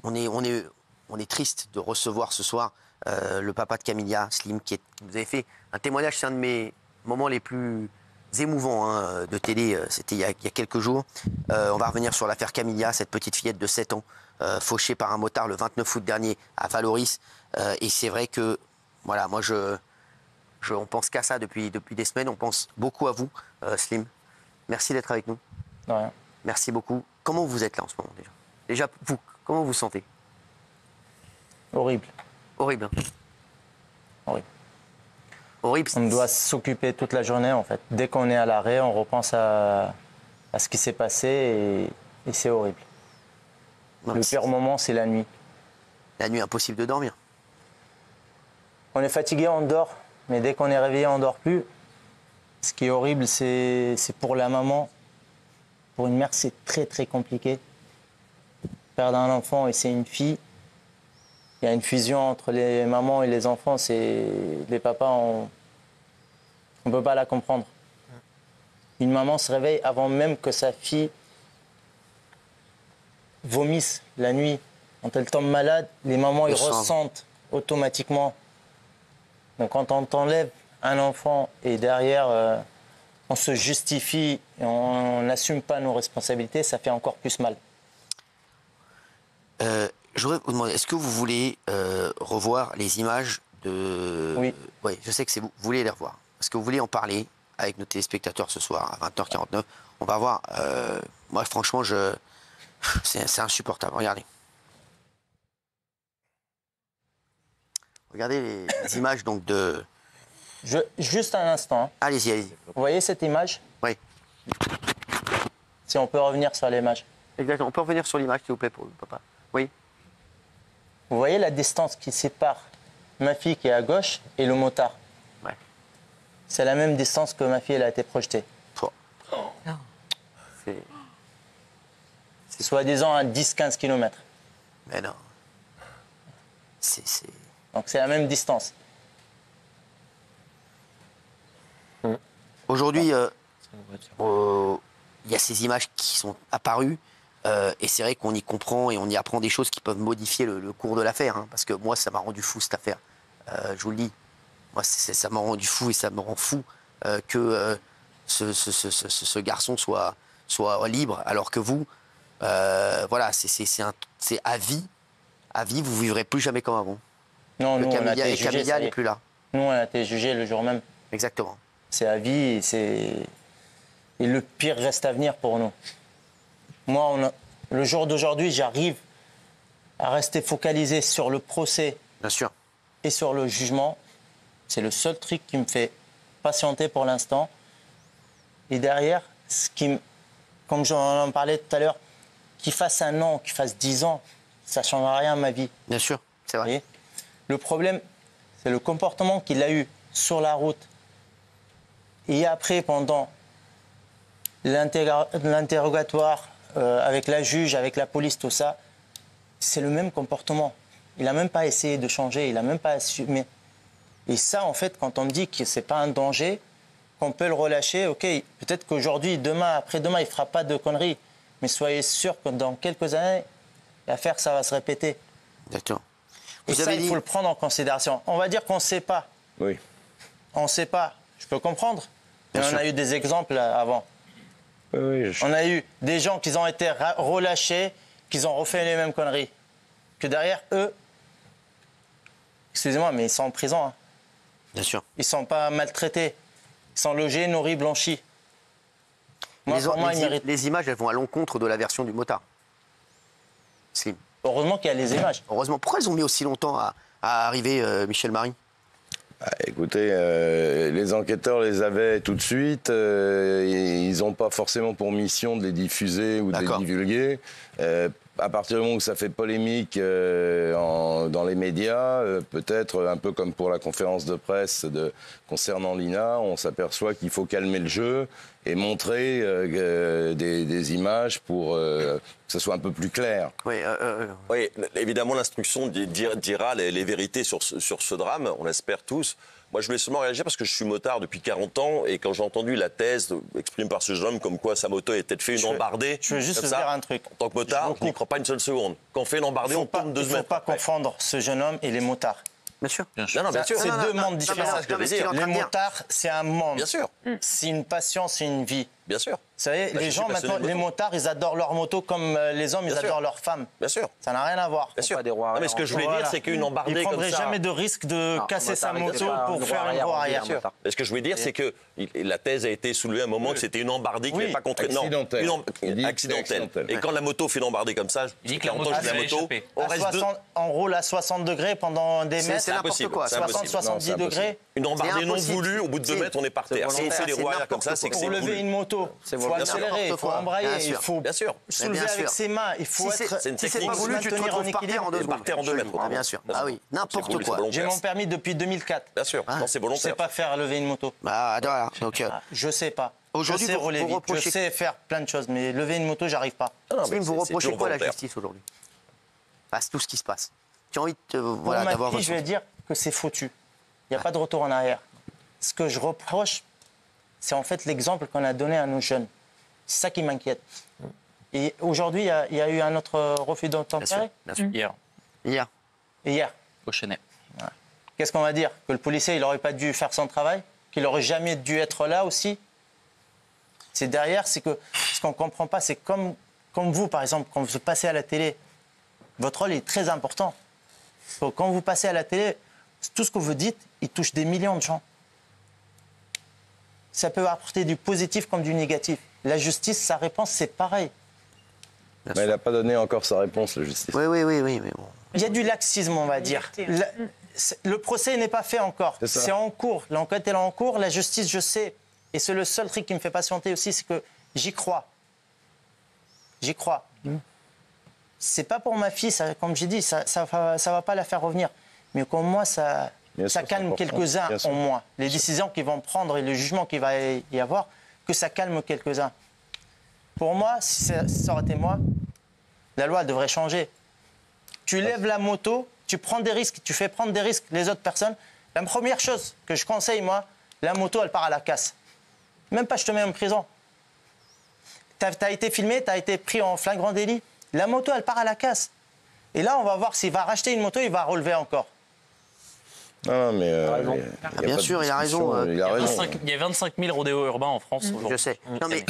on est triste de recevoir ce soir le papa de Camilla, Slim, qui nous avait fait un témoignage. C'est un de mes moments les plus émouvants de télé. C'était il y a quelques jours. On va revenir sur l'affaire Camilla, cette petite fillette de 7 ans, fauchée par un motard le 29 août dernier à Valoris. Et c'est vrai que, voilà, moi, on pense qu'à ça depuis des semaines. On pense beaucoup à vous, Slim. Merci d'être avec nous. De rien. Merci beaucoup. Comment vous êtes là en ce moment déjà? Déjà, vous, comment vous vous sentez? Horrible. Horrible. Hein. Horrible. Horrible. On doit s'occuper toute la journée, en fait. Dès qu'on est à l'arrêt, on repense à ce qui s'est passé et c'est horrible. Non, le pire moment, c'est la nuit. La nuit, impossible de dormir. On est fatigué, on dort, mais dès qu'on est réveillé, on ne dort plus. Ce qui est horrible, c'est pour la maman. Pour une mère, c'est très, très compliqué. Perdre un enfant et c'est une fille. Il y a une fusion entre les mamans et les enfants. Les papas, on ne peut pas la comprendre. Une maman se réveille avant même que sa fille vomisse la nuit. Quand elle tombe malade, les mamans ils ressentent automatiquement. Donc quand on t'enlève un enfant et derrière on se justifie et on n'assume pas nos responsabilités, ça fait encore plus mal. Je voudrais vous demander, est-ce que vous voulez revoir les images de... Oui. Oui, je sais que c'est vous. Vous voulez les revoir. Est-ce que vous voulez en parler avec nos téléspectateurs ce soir à 20h49? On va voir. Moi, franchement, c'est insupportable. Regardez. Regardez les images donc de... Juste un instant. Hein. Allez-y, allez-y. Vous voyez cette image? Oui. Si on peut revenir sur l'image. Exactement. On peut revenir sur l'image, s'il vous plaît, pour le papa. Oui. Vous voyez la distance qui sépare ma fille qui est à gauche et le motard? Ouais. C'est la même distance que ma fille elle a été projetée. Oh. C'est soi-disant à 10-15 km. Mais non. Donc c'est la même distance. Aujourd'hui, il y a ces images qui sont apparues et c'est vrai qu'on y comprend et on y apprend des choses qui peuvent modifier le cours de l'affaire. Hein, parce que moi, ça m'a rendu fou cette affaire. Je vous le dis. Moi, ça m'a rendu fou et ça me rend fou que ce garçon soit libre alors que vous, voilà, c'est à vie. À vie, vous ne vivrez plus jamais comme avant. Non, nous, Camilla, on a été jugé. Camilla n'est plus là. Nous, on a été jugé le jour même. Exactement. C'est à vie et le pire reste à venir pour nous. Moi, le jour d'aujourd'hui, j'arrive à rester focalisé sur le procès. Bien sûr. Et sur le jugement. C'est le seul truc qui me fait patienter pour l'instant. Et derrière, comme j'en parlais tout à l'heure, qu'il fasse 1 an, qu'il fasse 10 ans, ça ne changera rien à ma vie. Bien sûr, c'est vrai. Et le problème, c'est le comportement qu'il a eu sur la route. Et après, pendant l'interrogatoire avec la juge, avec la police, tout ça, c'est le même comportement. Il n'a même pas essayé de changer, il n'a même pas assumé. Et ça, en fait, quand on me dit que ce n'est pas un danger, qu'on peut le relâcher, ok, peut-être qu'aujourd'hui, demain, après-demain, il ne fera pas de conneries. Mais soyez sûr que dans quelques années, l'affaire, ça va se répéter. D'accord. Et ça, il faut le prendre en considération. On va dire qu'on ne sait pas. Oui. On ne sait pas. Je peux comprendre. Mais on a eu des exemples avant. Oui, On a eu des gens qui ont été relâchés, qui ont refait les mêmes conneries. Que derrière, eux, excusez-moi, mais ils sont en prison. Hein. Bien sûr. Ils ne sont pas maltraités. Ils sont logés, nourris, blanchis. Moi, les images, elles vont à l'encontre de la version du motard. Slim. Heureusement qu'il y a les images. Heureusement. Pourquoi ils ont mis aussi longtemps à arriver, Michel Marie? Écoutez, les enquêteurs les avaient tout de suite. Ils n'ont pas forcément pour mission de les diffuser ou de les divulguer. À partir du moment où ça fait polémique dans les médias, peut-être un peu comme pour la conférence de presse concernant Lina, on s'aperçoit qu'il faut calmer le jeu et montrer des images pour que ça soit un peu plus clair. Oui, Oui, évidemment, l'instruction dira les vérités sur ce drame, on l'espère tous. Moi, je voulais seulement réagir parce que je suis motard depuis 40 ans et quand j'ai entendu la thèse exprimée par ce jeune homme comme quoi sa moto était fait une embardée. Je veux juste comme vous ça, dire un truc. En tant que motard, je n'y crois pas une seule seconde. Quand on fait une embardée, on tourne 2 Il ne faut mètres. pas après. confondre ce jeune homme et les motards. bien sûr. Non, non, bien sûr. C'est deux mondes différents. c'est ce que je veux dire. Les motards, c'est un monde. Bien sûr, C'est une passion, c'est une vie. bien sûr. Vous savez, Bah, les je suis gens passionné maintenant, de les moto. motards, ils adorent leur moto comme les hommes, ils Bien sûr. adorent leurs femmes. Bien sûr. Ça n'a rien à voir. Bien sûr. pas des roues Non, mais arrière. ce que je voulais dire, Voilà. c'est qu'une embardée Il ne comme prendrait ça. jamais de risque de casser sa moto pour faire une roue arrière. Mais ce que je voulais dire, c'est que la thèse a été soulevée à un moment que c'était une embardée qui Oui. n'avait pas contre... Accidentelle. Non, Il dit que c'est accidentelle. accidentel. Et quand la moto fait une embardée comme ça, Il dit que j'ai la moto entendu s'est la moto, échappée. on reste deux. On roule à 60 degrés pendant des mètres. C'est n'importe impossible, quoi. c'est 60, impossible. 70 Non, c'est degrés. Une embardée non impossible. voulue, au bout de 2 C'est- mètres, on est par terre. Si on fait les roues arrière comme ça, c'est que c'est Pour lever voulu. une moto, il faut voulu. accélérer, il faut Bien embrayer, sûr. il faut Bien sûr. soulever bien avec sûr. ses mains. Il faut Si être. c'est une c'est technique. pas voulu, tu te maintenir en retrouves par terre en 2 Et secondes. par terre en 2 mètres. Ah, bien sûr. Ah oui, C'est n'importe voulu, c'est quoi. volontaire. J'ai mon permis depuis 2004. Bien sûr. Non, c'est Je ne sais volontaire. pas faire lever une moto. Bah, voilà. Donc, Je sais pas. Aujourd'hui, je sais vous rouler vite. reprochez- Je sais faire plein de choses, mais lever une moto, j'arrive pas. Non, Slim, mais vous c'est reprochez toujours quoi à la volontaire. justice aujourd'hui? C'est tout ce qui se passe. Tu as envie de, Pour voilà, ma d'avoir fille, votre... je vais dire que c'est foutu. Il n'y a pas de retour en arrière. Ce que je reproche, c'est en fait l'exemple qu'on a donné à nos jeunes. C'est ça qui m'inquiète. Et aujourd'hui, il y a eu un autre refus d'obtempérer. Bien sûr. Hier, Hier. Et hier, au Chenet. qu'est-ce qu'on va dire? Que le policier, il n'aurait pas dû faire son travail? Qu'il n'aurait jamais dû être là aussi? C'est derrière, c'est que ce qu'on ne comprend pas, c'est comme vous, par exemple, quand vous passez à la télé, votre rôle est très important. Quand vous passez à la télé, tout ce que vous dites, il touche des millions de gens. Ça peut apporter du positif comme du négatif. La justice, sa réponse, c'est pareil. Mais il n'a pas donné encore sa réponse, la justice. Oui, mais bon. Il y a du laxisme, on va dire. Le procès n'est pas fait encore. C'est ça. C'est en cours. L'enquête est en cours. La justice, je sais. Et c'est le seul truc qui me fait patienter aussi, c'est que j'y crois. J'y crois. C'est pas pour ma fille, ça, comme j'ai dit, ça va pas la faire revenir. Mais comme moi, ça Bien sûr, c'est calme important. quelques-uns Bien sûr. en moins. Les décisions qu'ils vont prendre et le jugement qu'il va y avoir, que ça calme quelques-uns. Pour moi, si ça aurait été moi, la loi devrait changer. Tu lèves la moto, tu prends des risques, tu fais prendre des risques les autres personnes. La première chose que je conseille, moi, la moto, elle part à la casse. Même pas, je te mets en prison. Tu as été filmé, tu as été pris en flagrant délit. La moto, elle part à la casse. Et là, on va voir s'il va racheter une moto, il va relever encore. Non, mais raison. il y a Bien pas de sûr, il a raison, discussion, il a raison. Il y a 25 000 rodéos urbains en France aujourd'hui. Je sais. Non, mais...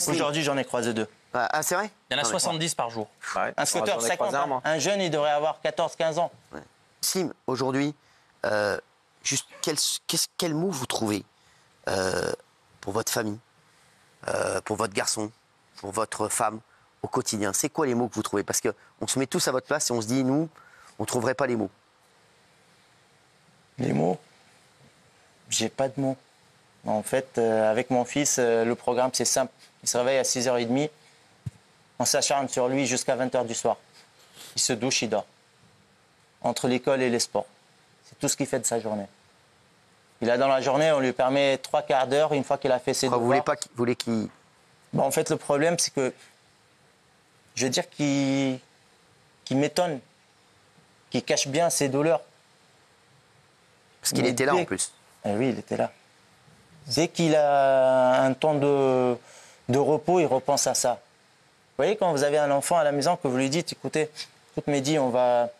Aujourd'hui, j'en ai croisé 2. Ah, c'est vrai? Il y en a Non, mais- 70 par jour. Un scooter, J'en ai 50 croisé un, ans. moi. Un jeune, il devrait avoir 14-15 ans. Slim, aujourd'hui, juste quel mot vous trouvez pour votre famille, pour votre garçon, pour votre femme au quotidien? C'est quoi les mots que vous trouvez? Parce qu'on se met tous à votre place et on se dit, nous, on ne trouverait pas les mots. Les mots, j'ai pas de mots. En fait, avec mon fils, le programme, c'est simple. Il se réveille à 6h30. On s'acharne sur lui jusqu'à 20h du soir. Il se douche, il dort. Entre l'école et les sports. C'est tout ce qu'il fait de sa journée. Il a dans la journée, on lui permet 3 quarts d'heure, une fois qu'il a fait ses Vous devoirs. voulez qu'il... En fait, le problème, c'est que, je veux dire qu'il m'étonne, qu'il cache bien ses douleurs. Parce qu'il Mais était là en dès- plus. Eh oui, il était là. Dès qu'il a un temps de repos, il repense à ça. Vous voyez, quand vous avez un enfant à la maison, que vous lui dites, écoute Mehdi, on va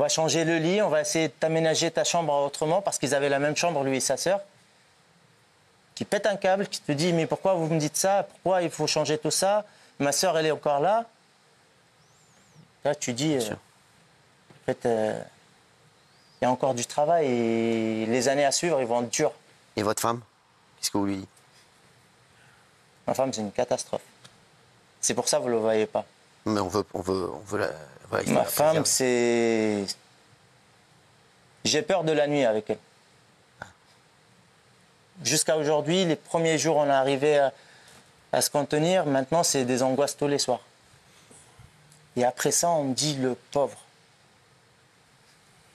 changer le lit, on va essayer de t'aménager ta chambre autrement, parce qu'ils avaient la même chambre, lui et sa sœur, qui pète un câble, qui te dit, mais pourquoi vous me dites ça? Pourquoi il faut changer tout ça? Ma sœur, elle est encore là. Là, tu dis, en fait, il y a encore du travail et les années à suivre, ils vont être dures. Et votre femme? Qu'est-ce que vous lui dites? Ma femme, c'est une catastrophe. C'est pour ça que vous ne le voyez pas. Mais on veut la... voilà, il faut Ma la femme, préserver. c'est... J'ai peur de la nuit avec elle. Jusqu'à aujourd'hui, les premiers jours, on est arrivé à se contenir. Maintenant, c'est des angoisses tous les soirs. Et après ça, on me dit le pauvre.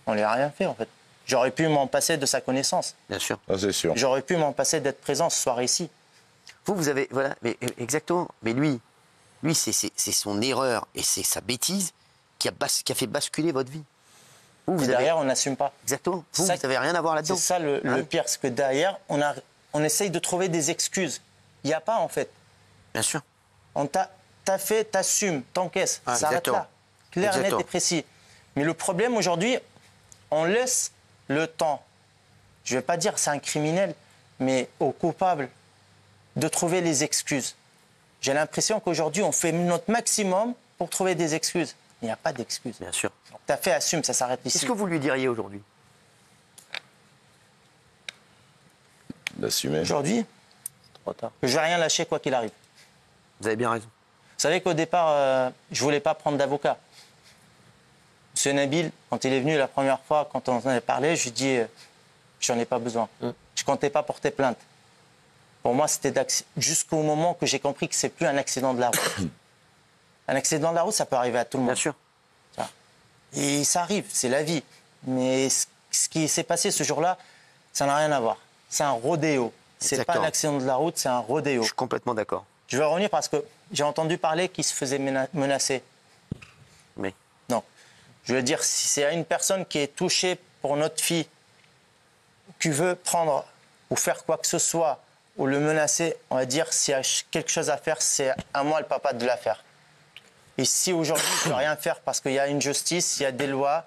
On lui a rien fait, en fait. J'aurais pu m'en passer de sa connaissance. Bien sûr. Ah, c'est sûr. J'aurais pu m'en passer d'être présent ce soir ici. Vous avez, voilà, mais exactement. Mais lui c'est son erreur et c'est sa bêtise qui a fait basculer votre vie. Vous derrière, on n'assume pas. Exactement. Vous n'avez rien à voir là-dedans. C'est ça le pire, c'est que derrière, on essaye de trouver des excuses. Il n'y a pas, en fait. Bien sûr. T'as fait, t'assumes, t'encaisses. Ça s'arrête là. Clair, net et précis. Mais le problème aujourd'hui, on laisse le temps, je ne vais pas dire c'est un criminel, mais au coupable de trouver les excuses. J'ai l'impression qu'aujourd'hui, on fait notre maximum pour trouver des excuses. Il n'y a pas d'excuses. Bien sûr. Tu as fait, assume, ça s'arrête ici. Qu'est-ce que vous lui diriez aujourd'hui? D'assumer. Aujourd'hui, c'est trop tard. Que je ne vais rien lâcher quoi qu'il arrive. Vous avez bien raison. Vous savez qu'au départ, je ne voulais pas prendre d'avocat. Monsieur Nabil, quand il est venu la première fois, quand on en avait parlé, je lui ai dit, j'en ai pas besoin. Je ne comptais pas porter plainte. Pour moi, c'était jusqu'au moment que j'ai compris que c'est plus un accident de la route. Un accident de la route, ça peut arriver à tout le monde. Bien sûr. Et ça arrive, c'est la vie. Mais ce qui s'est passé ce jour-là, ça n'a rien à voir. C'est un rodéo. C'est pas un accident de la route, c'est un rodéo. Je suis complètement d'accord. Je vais revenir parce que j'ai entendu parler qu'il se faisait menacer. Mais non. Je veux dire, si c'est une personne qui est touchée pour notre fille, qui veut prendre ou faire quoi que ce soit, ou le menacer, on va dire, s'il y a quelque chose à faire, c'est à moi, le papa, de la faire. Et si aujourd'hui, je ne peux rien faire parce qu'il y a une justice, il y a des lois,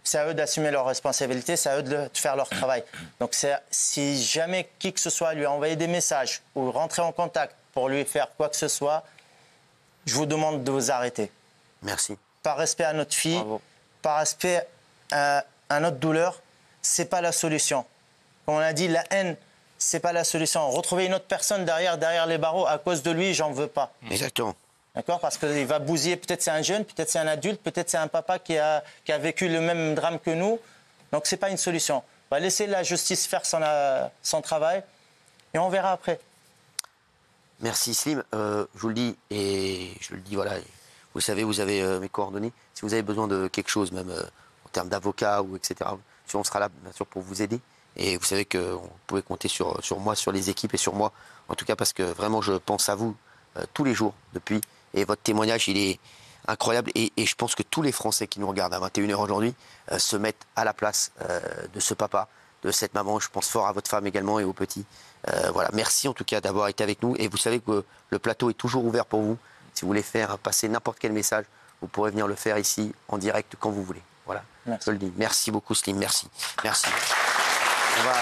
c'est à eux d'assumer leurs responsabilités, c'est à eux de faire leur travail. Donc si jamais qui que ce soit lui a envoyé des messages ou rentrer en contact pour lui faire quoi que ce soit, je vous demande de vous arrêter. Merci. Par respect à notre fille, par respect à notre douleur, ce n'est pas la solution. Comme on a dit, la haine, ce n'est pas la solution. Retrouver une autre personne derrière les barreaux, à cause de lui, j'en veux pas. Exactement. D'accord? Parce qu'il va bousiller, peut-être c'est un jeune, peut-être c'est un adulte, peut-être c'est un papa qui a vécu le même drame que nous. Donc ce n'est pas une solution. On va laisser la justice faire son travail et on verra après. Merci Slim. Je vous le dis, et je le dis, voilà, vous savez, vous avez mes coordonnées. Si vous avez besoin de quelque chose, même en termes d'avocat ou etc., on sera là, bien sûr, pour vous aider. Et vous savez que vous pouvez compter sur moi, sur les équipes et sur moi, en tout cas parce que vraiment, je pense à vous tous les jours depuis. Et votre témoignage, il est incroyable. Et je pense que tous les Français qui nous regardent à 21h aujourd'hui se mettent à la place de ce papa, de cette maman. Je pense fort à votre femme également et aux petits. Voilà. Merci en tout cas d'avoir été avec nous. Et vous savez que le plateau est toujours ouvert pour vous. Si vous voulez faire passer n'importe quel message, vous pourrez venir le faire ici en direct quand vous voulez. Voilà. Merci. Je le dis. Merci beaucoup Slim. Merci. Merci. On va...